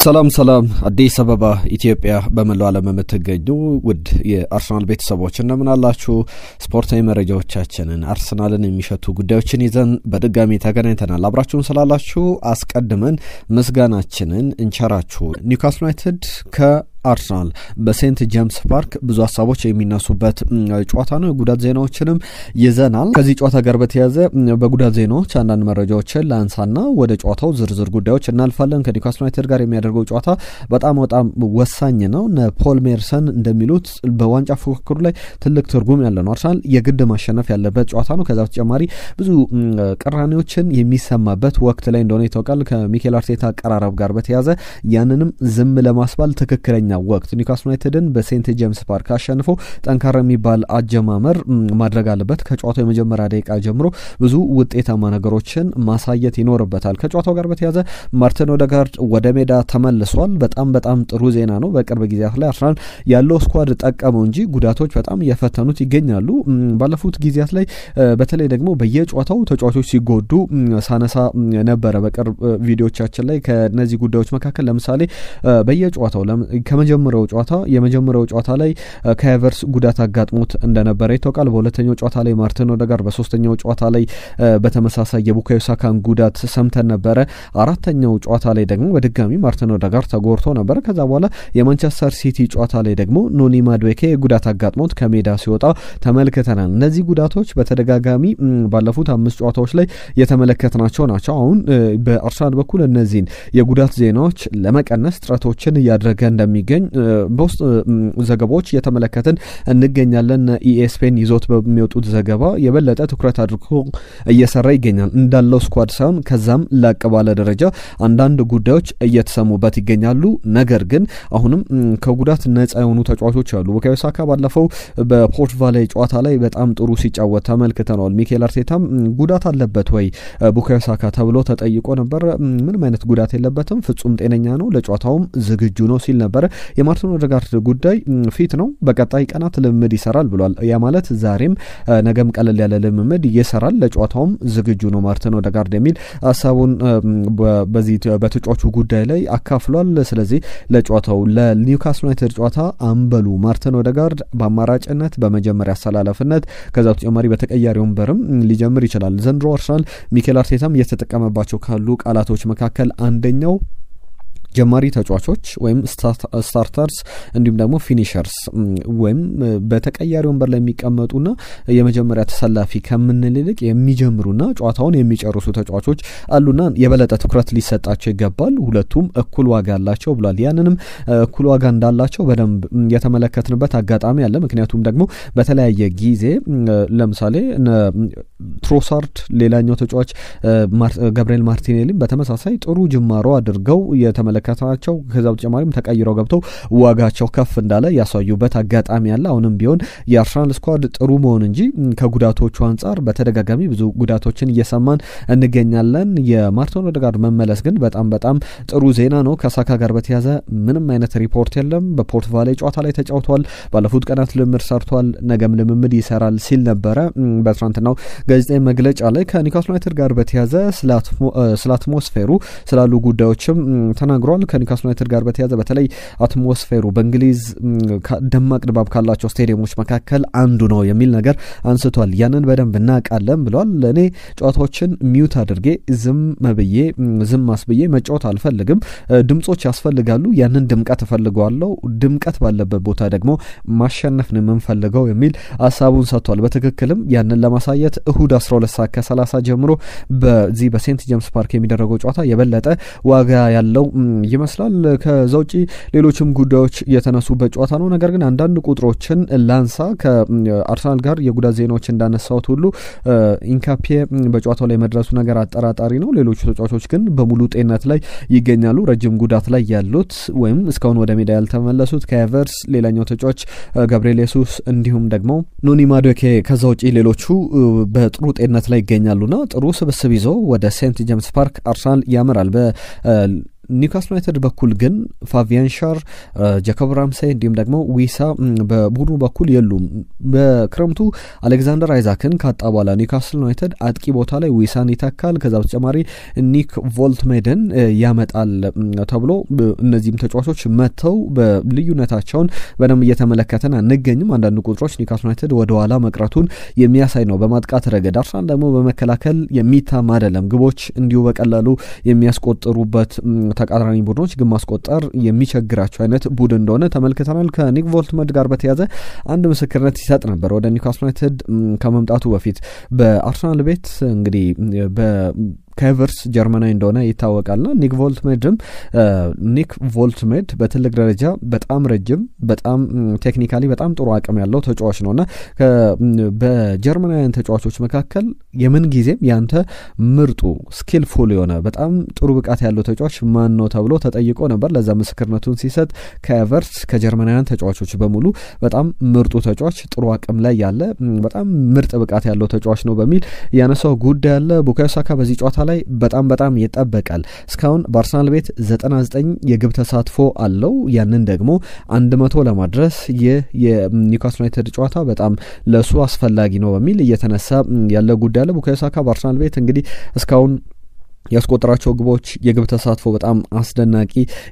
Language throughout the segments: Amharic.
ሰላም አዲስ አበባ ኢትዮጵያ በመላው ዓለም የምትገኙ ውድ የአርሰናል ቤተሰቦች እንደምን አላችሁ? ስፖርታዊ መረጃዎቻችንን አርሰናልን የሚሸቱ ጉዳዮችን ይዘን በድጋሚ ተገናኝተናል። አብራችሁን ስላላችሁ አስቀድመን ምስጋናችንን እንቸራችሁ። ኒውካስል ዩናይትድ አርሰናል በሴንት ጄምስ ፓርክ ብዙ ሀሳቦች የሚነሱበት ጨዋታ ነው። የጉዳት ዜናዎችንም ይዘናል። ከዚህ ጨዋታ ጋር በተያያዘ በጉዳት ዜናዎች አንዳንድ መረጃዎችን ላንሳና ወደ ጨዋታው ዝርዝር ጉዳዮች እናልፋለን። ከኒውካስል ዩናይትድ ጋር የሚያደርገው ጨዋታ በጣም ወሳኝ ነው። ፖል ሜርሰን እንደሚሉት በዋንጫ ፉክክሩ ላይ ትልቅ ትርጉም ያለው ነው። አርሰናል የግድ ማሸነፍ ያለበት ጨዋታ ነው። ከዛ በተጨማሪ ብዙ ቅራኔዎችን የሚሰማበት ወቅት ላይ እንደሆነ ይታወቃል። ከሚኬል አርቴታ አቀራረብ ጋር በተያያዘ ያንንም ዝም ለማስባል ትክክለኛ ወቅት ኒውካስል ዩናይትድን በሴንት ጄምስ ፓርክ አሸንፎ ጠንካራ የሚባል አጀማመር ማድረግ አለበት። ከጨዋታው የመጀመሪያ ደቂቃ ጀምሮ ብዙ ውጤታማ ነገሮችን ማሳየት ይኖርበታል። ከጨዋታው ጋር በተያያዘ ማርቲን ኦዴጋርድ ወደ ሜዳ ተመልሷል። በጣም ጥሩ ዜና ነው። በቅርብ ጊዜያት ላይ አርሰናል ያለው ስኳድ ጠቀመው እንጂ ጉዳቶች በጣም እየፈተኑት ይገኛሉ። ባለፉት ጊዜያት ላይ በተለይ ደግሞ በየጨዋታው ተጫዋቾች ሲጎዱ ሳነሳ ነበረ በቅርብ ቪዲዮቻችን ላይ። ከነዚህ ጉዳዮች መካከል ለምሳሌ በየጨዋታው የመጀመሪያው ጨዋታ ላይ ከኤቨርስ ጉዳት አጋጥሞት እንደነበረ ይታወቃል። በሁለተኛው ጨዋታ ላይ ማርቲን ኦዴጋርድ፣ በሶስተኛው ጨዋታ ላይ በተመሳሳይ የቡካዮ ሳካን ጉዳት ሰምተን ነበረ። አራተኛው ጨዋታ ላይ ደግሞ በድጋሚ ማርቲን ኦዴጋርድ ተጎድቶ ነበረ። ከዛ በኋላ የማንቸስተር ሲቲ ጨዋታ ላይ ደግሞ ኖኒ ማዱዌኬ ጉዳት አጋጥሞት ከሜዳ ሲወጣ ተመልክተናል። እነዚህ ጉዳቶች በተደጋጋሚ ባለፉት 5 ጨዋታዎች ላይ የተመለከትናቸው ናቸው። አሁን በአርሰናል በኩል እነዚህን የጉዳት ዜናዎች ለመቀነስ ጥረቶችን እያደረገ እንደሚገኝ በውስጥ ዘገባዎች እየተመለከትን እንገኛለን። ኢኤስፒኤን ይዞት በሚወጡት ዘገባ የበለጠ ትኩረት አድርጎ እየሰራ ይገኛል። እንዳለው ስኳድ ሳይሆን ከዛም ላቅ ባለ ደረጃ አንዳንድ ጉዳዮች እየተሰሙበት ይገኛሉ። ነገር ግን አሁንም ከጉዳት ነጻ የሆኑ ተጫዋቾች አሉ። ቡካዮ ሳካ ባለፈው በፖርት ቫሌ ጨዋታ ላይ በጣም ጥሩ ሲጫወት ተመልክተናል። ሚኬል አርቴታም ጉዳት አለበት ወይ ቡካዮ ሳካ ተብሎ ተጠይቆ ነበር። ምንም አይነት ጉዳት የለበትም፣ ፍጹም ጤነኛ ነው፣ ለጨዋታውም ዝግጁ ነው ሲል ነበር። የማርቲን ኦዴጋርድ ጉዳይ ፊት ነው፣ በቀጣይ ቀናት ልምምድ ይሰራል ብሏል። ያ ማለት ዛሬም ነገም ቀለል ያለ ልምምድ ይሰራል፣ ለጨዋታውም ዝግጁ ነው ማርቲን ኦዴጋርድ የሚል ሀሳቡን በዚህ በተጫዋቹ ጉዳይ ላይ አካፍሏል። ስለዚህ ለጨዋታው ለኒውካስል ዩናይትድ ጨዋታ አምበሉ ማርቲን ኦዴጋርድ በአማራጭነት በመጀመሪያ አሰላለፍነት ከዛ በተጨማሪ በተቀያሪ ወንበርም ሊጀምር ይችላል። ዘንድሮ አርሰናል ሚኬል አርቴታም እየተጠቀመባቸው ካሉ ቃላቶች መካከል አንደኛው ጀማሪ ተጫዋቾች ወይም ስታርተርስ እንዲሁም ደግሞ ፊኒሸርስ ወይም በተቀያሪ ወንበር ላይ የሚቀመጡና የመጀመሪያ ተሰላፊ ከምንል ይልቅ የሚጀምሩና ጨዋታውን የሚጨርሱ ተጫዋቾች አሉና የበለጠ ትኩረት ሊሰጣቸው ይገባል። ሁለቱም እኩል ዋጋ አላቸው ብሏል። ያንንም እኩል ዋጋ እንዳላቸው በደንብ የተመለከትንበት አጋጣሚ አለ። ምክንያቱም ደግሞ በተለያየ ጊዜ ለምሳሌ ትሮሳርድ ሌላኛው ተጫዋች ገብርኤል ማርቲኔሊም በተመሳሳይ ጥሩ ጅማሮ አድርገው የተመለከትናቸው ከዛ በተጨማሪም ተቀይረው ገብተው ዋጋቸው ከፍ እንዳለ ያሳዩበት አጋጣሚ አለ። አሁንም ቢሆን የአርሰናል ስኳድ ጥሩ መሆን እንጂ ከጉዳቶቹ አንጻር በተደጋጋሚ ብዙ ጉዳቶችን እየሰማን እንገኛለን። የማርቲን ኦዴጋርድ መመለስ ግን በጣም ጥሩ ዜና ነው። ከሳካ ጋር በተያዘ ምንም አይነት ሪፖርት የለም። በፖርት ቫሌ ጨዋታ ላይ ተጫውቷል። ባለፉት ቀናት ልምምድ ሰርቷል። ነገም ልምምድ ይሰራል ሲል ነበረ በትናንትናው ጋዜጣዊ መግለጫ ላይ። ከኒውካስል ዩናይትድ ጋር በተያዘ ስለ አትሞስፌሩ ስላሉ ጉዳዮችም ተናግሯል። ከኒውካስል ዩናይትድ ጋር በተያዘ በተለይ አትሞስፌሩ በእንግሊዝ ደማቅ ድባብ ካላቸው ስቴዲየሞች መካከል አንዱ ነው የሚል ነገር አንስቷል። ያንን በደንብ እናውቃለን ብሏል። ለእኔ ጨዋታዎችን ሚዩት አድርጌ ዝም አስብዬ መጫወት አልፈልግም። ድምጾች ያስፈልጋሉ። ያንን ድምቀት እፈልገዋለሁ። ድምቀት ባለበት ቦታ ደግሞ ማሸነፍ ነው የምንፈልገው የሚል ሀሳቡን ሰጥቷል። በትክክልም ያንን ለማሳየት እሁድ 12:30 ጀምሮ በዚህ በሴንት ጄምስ ፓርክ የሚደረገው ጨዋታ የበለጠ ዋጋ ያለው ይመስላል። ከዛ ውጪ ሌሎችም ጉዳዮች የተነሱበት ጨዋታ ነው። ነገር ግን አንዳንድ ቁጥሮችን ላንሳ። ከአርሰናል ጋር የጉዳት ዜናዎች እንዳነሳሁት ሁሉ ኢንካፔ በጨዋታው ላይ መድረሱ ነገር አጠራጣሪ ነው። ሌሎቹ ተጫዋቾች ግን በሙሉ ጤንነት ላይ ይገኛሉ። ረጅም ጉዳት ላይ ያሉት ወይም እስካሁን ወደ ሜዳ ያልተመለሱት ከኤቨርስ ሌላኛው ተጫዋች ገብርኤል ሱስ እንዲሁም ደግሞ ኖኒ ማዱዌኬ። ከዛ ውጪ ሌሎቹ በጥሩ ጤንነት ላይ ይገኛሉና ጥሩ ስብስብ ይዘው ወደ ሴንት ጄምስ ፓርክ አርሰናል ያመራል። በኒውካስል ዩናይትድ በኩል ግን ፋቢያን ሻር፣ ጃኮብ ራምሴይ እንዲሁም ደግሞ ዊሳ በቡድኑ በኩል የሉም። በክረምቱ አሌክዛንደር አይዛክን ካጣ በኋላ ኒውካስል ዩናይትድ አጥቂ ቦታ ላይ ዊሳን ይተካል። ከዛ በተጨማሪ ኒክ ቮልትሜደን ያመጣል ተብሎ እነዚህም ተጫዋቾች መተው በልዩነታቸውን በደንብ እየተመለከተን አንገኝም። አንዳንድ ቁጥሮች ኒውካስል ዩናይትድ ወደ ኋላ መቅረቱን የሚያሳይ ነው በማጥቃት ረገድ። አርሰናል ደግሞ በመከላከል የሚታማ አይደለም። ግቦች እንዲሁ በቀላሉ የሚያስቆጥሩበት ተቃራኒ ቡድኖች ግን ማስቆጠር የሚቸግራቸው አይነት ቡድን እንደሆነ ተመልክተናል። ከኒክ ቮልትሜድ ጋር በተያዘ አንድ ምስክርነት ይሰጥ ነበር ወደ ኒውካስል ዩናይትድ ከመምጣቱ በፊት በአርሰናል ቤት እንግዲህ ከቨርስ ጀርመናዊ እንደሆነ ይታወቃልና ኒክ ቮልትሜድ በትልቅ ደረጃ በጣም ረጅም በጣም ቴክኒካሊ በጣም ጥሩ አቅም ያለው ተጫዋች ነውና በጀርመናውያን ተጫዋቾች መካከል የምን ጊዜም ያንተ ምርጡ ስኪልፉል የሆነ በጣም ጥሩ ብቃት ያለው ተጫዋች ማን ነው ተብሎ ተጠይቆ ነበር። ለዛ ምስክርነቱን ሲሰጥ ከቨርስ ከጀርመናውያን ተጫዋቾች በሙሉ በጣም ምርጡ ተጫዋች ጥሩ አቅም ላይ ያለ በጣም ምርጥ ብቃት ያለው ተጫዋች ነው በሚል ያነሳው ጉዳይ አለ። ቡካዮ ሳካ በዚህ ጨዋታ ላይ በጣም ይጠበቃል። እስካሁን በአርሰናል ቤት 99 የግብ ተሳትፎ አለው። ያንን ደግሞ 100 ለማድረስ የኒውካስል ዩናይትድ ጨዋታ በጣም ለሱ አስፈላጊ ነው በሚል እየተነሳ ያለ ጉዳይ አለ። ቡካዮ ሳካ በአርሰናል ቤት እንግዲህ እስካሁን ያስቆጠራቸው ግቦች የግብ ተሳትፎ በጣም አስደናቂ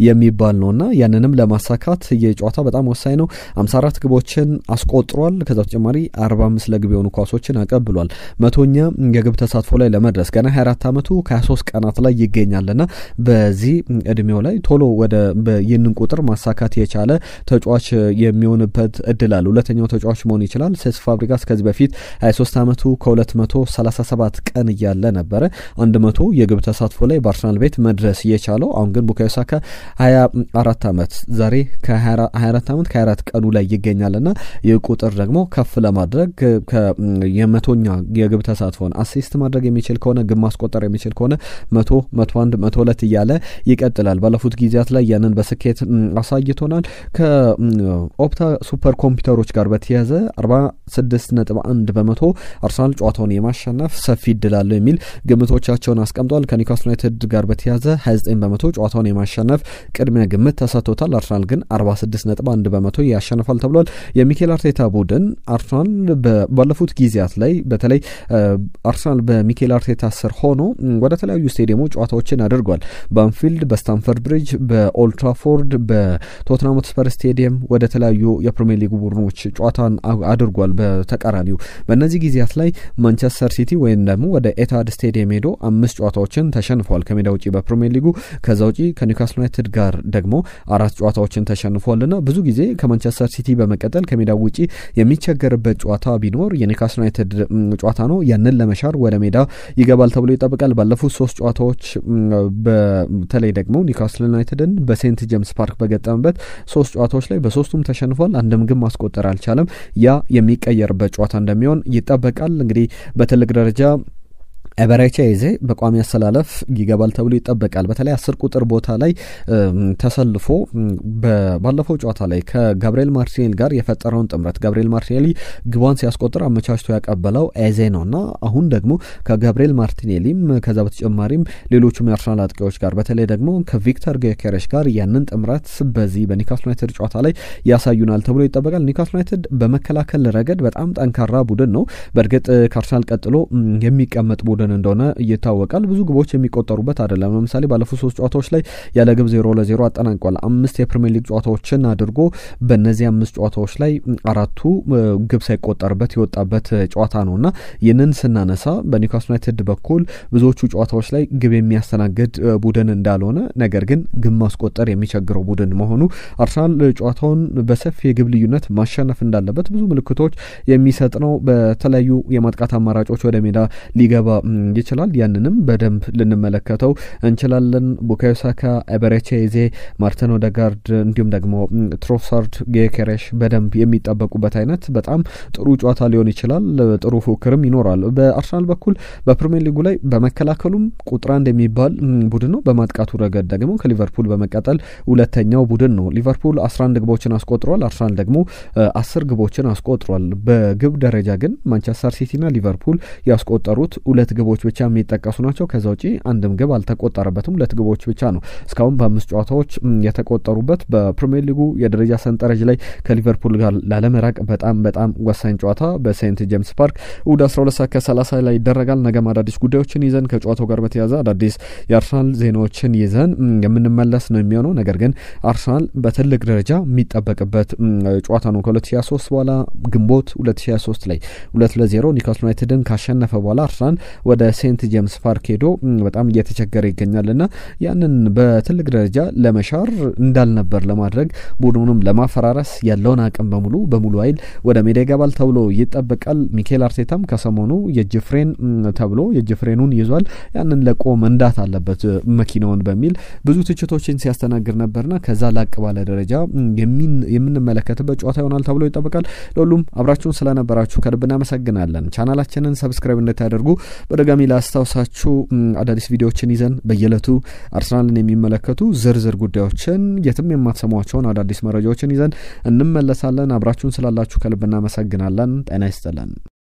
የሚባል ነውና ያንንም ለማሳካት የጨዋታ በጣም ወሳኝ ነው። 54 ግቦችን አስቆጥሯል። ከዛ በተጨማሪ 45 ለግብ የሆኑ ኳሶችን አቀብሏል። 100ኛ የግብ ተሳትፎ ላይ ለመድረስ ገና 24 ዓመቱ ከ23 ቀናት ላይ ይገኛልና በዚህ እድሜው ላይ ቶሎ ወደ ይህንን ቁጥር ማሳካት የቻለ ተጫዋች የሚሆንበት እድል አለ። ሁለተኛው ተጫዋች መሆን ይችላል። ሴስ ፋብሪጋስ ከዚህ በፊት 23 ዓመቱ ከ237 ቀን እያለ ነበረ 100 የግብ ተሳትፎ ላይ በአርሰናል ቤት መድረስ የቻለው። አሁን ግን ቡካዮ ሳካ 24 ዓመት ዛሬ ከ24 ዓመት ከ24 ቀኑ ላይ ይገኛልና ይህ ቁጥር ደግሞ ከፍ ለማድረግ የመቶኛ የግብ ተሳትፎን አሲስት ማድረግ የሚችል ከሆነ ግብ ማስቆጠር የሚችል ከሆነ 100 101 102 እያለ ይቀጥላል። ባለፉት ጊዜያት ላይ ያንን በስኬት አሳይቶናል። ከኦፕታ ሱፐር ኮምፒውተሮች ጋር በተያያዘ 46.1 በመቶ አርሰናል ጨዋታውን የማሸነፍ ሰፊ እድል አለው የሚል ግምቶቻቸውን አስቀምጧል። ከኒውካስል ዩናይትድ ጋር በተያያዘ 29 በመቶ ጨዋታውን የማሸነፍ ቅድሚያ ግምት ተሰጥቶታል። አርሰናል ግን 46.1 በመቶ ያሸንፋል ተብሏል። የሚኬል አርቴታ ቡድን አርሰናል ባለፉት ጊዜያት ላይ በተለይ አርሰናል በሚኬል አርቴታ ስር ሆኖ ወደ ተለያዩ ስቴዲየሞች ጨዋታዎችን አድርጓል። በአንፊልድ፣ በስታንፈርድ ብሪጅ፣ በኦልድ ትራፎርድ፣ በቶትናም ሆትስፐር ስቴዲየም ወደ ተለያዩ የፕሪሚየር ሊግ ቡድኖች ጨዋታን አድርጓል። በተቃራኒው በእነዚህ ጊዜያት ላይ ማንቸስተር ሲቲ ወይም ደግሞ ወደ ኤታድ ስቴዲየም ሄዶ 5 ጨዋታዎችን ተሸንፏል ከሜዳ ውጪ በፕሪሚየር ሊጉ። ከዛ ውጪ ከኒውካስል ዩናይትድ ጋር ደግሞ 4 ጨዋታዎችን ተሸንፏልና ብዙ ጊዜ ከማንቸስተር ሲቲ በመቀጠል ከሜዳ ውጪ የሚቸገርበት ጨዋታ ቢኖር የኒውካስል ዩናይትድ ጨዋታ ነው። ያንን ለመሻር ወደ ሜዳ ይገባል ተብሎ ይጠበቃል። ባለፉት 3 ጨዋታዎች በተለይ ደግሞ ኒውካስል ዩናይትድን በሴንት ጄምስ ፓርክ በገጠመበት 3 ጨዋታዎች ላይ በ3ቱም ተሸንፏል። አንድም ግን ማስቆጠር አልቻለም። ያ የሚቀየርበት ጨዋታ እንደሚሆን ይጠበቃል። እንግዲህ በትልቅ ደረጃ ኤበሬቺ ኤዜ በቋሚ አሰላለፍ ይገባል ተብሎ ይጠበቃል። በተለይ 10 ቁጥር ቦታ ላይ ተሰልፎ ባለፈው ጨዋታ ላይ ከጋብሪኤል ማርቲኔሊ ጋር የፈጠረውን ጥምረት ጋብሪኤል ማርቲኔሊ ግቧን ሲያስቆጥር አመቻችቶ ያቀበለው ኤዜ ነውና አሁን ደግሞ ከጋብሪኤል ማርቲኔሊም ከዛ በተጨማሪም ሌሎችም የአርሰናል አጥቂዎች ጋር በተለይ ደግሞ ከቪክተር ጊዮኬሬሽ ጋር ያንን ጥምረት በዚህ በኒውካስል ዩናይትድ ጨዋታ ላይ ያሳዩናል ተብሎ ይጠበቃል። ኒውካስል ዩናይትድ በመከላከል ረገድ በጣም ጠንካራ ቡድን ነው። በእርግጥ ከአርሰናል ቀጥሎ የሚቀመጥ ቡድን እንደሆነ ይታወቃል። ብዙ ግቦች የሚቆጠሩበት አይደለም። ለምሳሌ ባለፉት 3 ጨዋታዎች ላይ ያለ ግብ 0-0 አጠናቋል። 5 የፕሪሚየር ሊግ ጨዋታዎችን አድርጎ በእነዚህ 5 ጨዋታዎች ላይ 4ቱ ግብ ሳይቆጠርበት የወጣበት ጨዋታ ነውና ይህንን ስናነሳ በኒውካስል ዩናይትድ በኩል ብዙዎቹ ጨዋታዎች ላይ ግብ የሚያስተናግድ ቡድን እንዳልሆነ ነገር ግን ግብ ማስቆጠር የሚቸግረው ቡድን መሆኑ አርሰናል ጨዋታውን በሰፊ የግብ ልዩነት ማሸነፍ እንዳለበት ብዙ ምልክቶች የሚሰጥ ነው። በተለያዩ የማጥቃት አማራጮች ወደ ሜዳ ሊገባ ይችላል። ያንንም በደንብ ልንመለከተው እንችላለን። ቡካዮ ሳካ፣ ኤበሬቺ ኤዜ፣ ማርቲን ኦዴጋርድ እንዲሁም ደግሞ ትሮሳርድ፣ ጊዮኬሬሽ በደንብ የሚጠበቁበት አይነት በጣም ጥሩ ጨዋታ ሊሆን ይችላል። ጥሩ ፉክክርም ይኖራል። በአርሰናል በኩል በፕሪሚየር ሊጉ ላይ በመከላከሉም ቁጥር 1 የሚባል ቡድን ነው። በማጥቃቱ ረገድ ደግሞ ከሊቨርፑል በመቀጠል ሁለተኛው ቡድን ነው። ሊቨርፑል 11 ግቦችን አስቆጥሯል። አርሰናል ደግሞ 10 ግቦችን አስቆጥሯል። በግብ ደረጃ ግን ማንቸስተር ሲቲና ሊቨርፑል ያስቆጠሩት 2 ግቦች ግቦች ብቻ የሚጠቀሱ ናቸው። ከዛው ጪ አንድም ግብ አልተቆጠረበትም። 2 ግቦች ብቻ ነው እስካሁን በ5 ጨዋታዎች የተቆጠሩበት። በፕሪሚየር ሊጉ የደረጃ ሰንጠረዥ ላይ ከሊቨርፑል ጋር ላለመራቅ በጣም ወሳኝ ጨዋታ በሴንት ጄምስ ፓርክ እሁድ 12:30 ላይ ይደረጋል። ነገ አዳዲስ ጉዳዮችን ይዘን ከጨዋታው ጋር በተያያዘ አዳዲስ የአርሰናል ዜናዎችን ይዘን የምንመለስ ነው የሚሆነው። ነገር ግን አርሰናል በትልቅ ደረጃ የሚጠበቅበት ጨዋታ ነው። ከ2023 በኋላ ግንቦት 2023 ላይ 2-0 ኒውካስል ዩናይትድን ካሸነፈ በኋላ አርሰናል ወደ ሴንት ጄምስ ፓርክ ሄዶ በጣም እየተቸገረ ይገኛልና ያንን በትልቅ ደረጃ ለመሻር እንዳልነበር ለማድረግ ቡድኑንም ለማፈራረስ ያለውን አቅም በሙሉ ኃይል ወደ ሜዳ ይገባል ተብሎ ይጠበቃል። ሚኬል አርቴታም ከሰሞኑ የጅፍሬን ተብሎ የጅፍሬኑን ይዟል። ያንን ለቆ መንዳት አለበት መኪናውን በሚል ብዙ ትችቶችን ሲያስተናግድ ነበርና ከዛ ላቅ ባለ ደረጃ የምንመለከትበት ጨዋታ ይሆናል ተብሎ ይጠበቃል። ለሁሉም አብራችሁን ስለነበራችሁ ከልብ እናመሰግናለን። ቻናላችንን ሰብስክራይብ እንድታደርጉ በድጋሚ ላስታውሳችሁ። አዳዲስ ቪዲዮዎችን ይዘን በየዕለቱ አርሰናልን የሚመለከቱ ዝርዝር ጉዳዮችን የትም የማትሰሟቸውን አዳዲስ መረጃዎችን ይዘን እንመለሳለን። አብራችሁን ስላላችሁ ከልብ እናመሰግናለን። ጤና ይስጥልን።